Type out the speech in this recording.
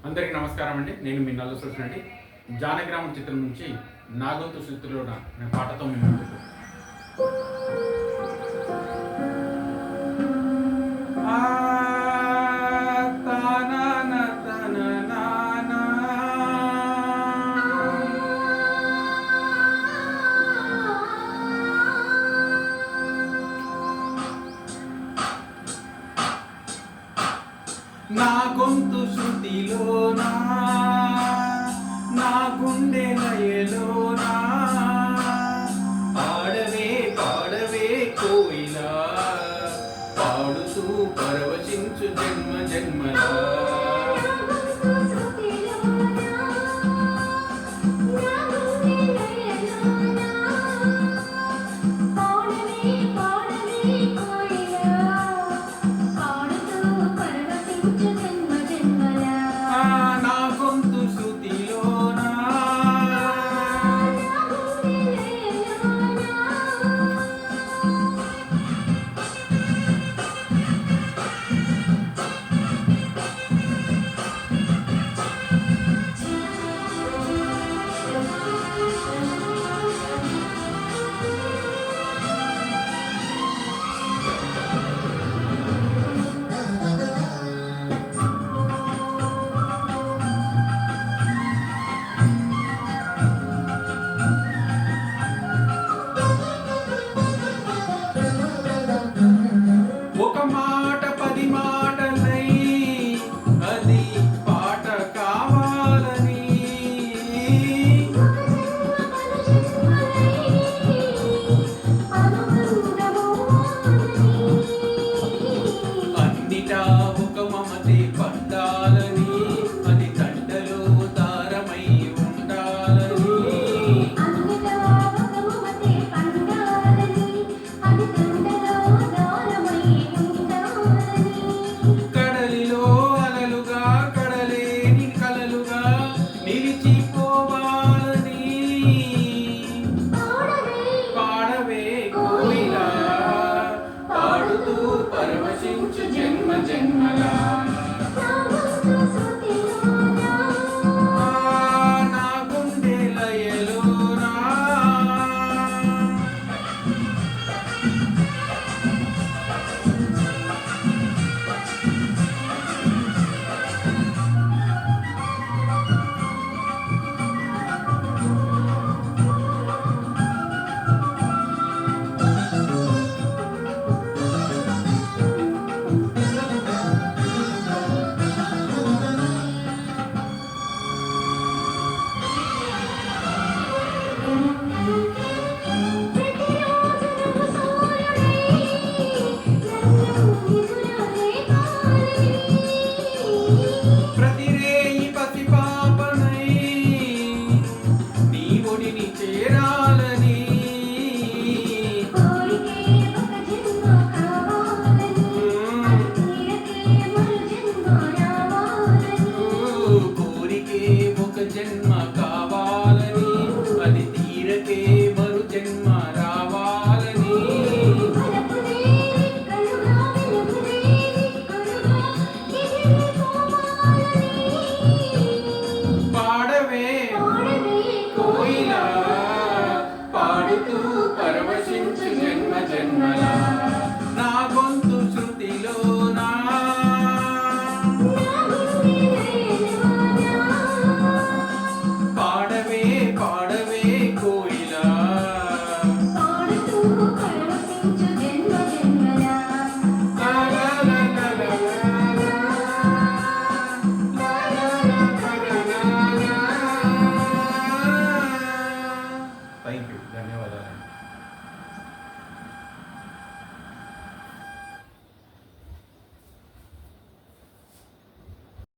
అందరికీ నమస్కారం అండి. నేను మీ నల్ల సూచన అండి. జానగ్రామం చిత్రం నుంచి నా గొంతు శృతిలో నేను పాటతో మీ ముందుకు. నా గొంతు శృతిలోనా, నా గుండె లయలోనా, పాడవే పాడవే కోయిలా, పాడుతూ పరవశించు జన్మ జన్మలా. పరవశించు జన్మ జన్మలా. నా గుండె లయలోనా. జన్మ కావాలని, అది తీరకే మరు జన్మ రావాలని. పాడవే కోయిలా, పాడుతూ పరవశించు జన్మ జన్మలా. నా గొంతు శృతిలోనా, ధన్యవాదాలు.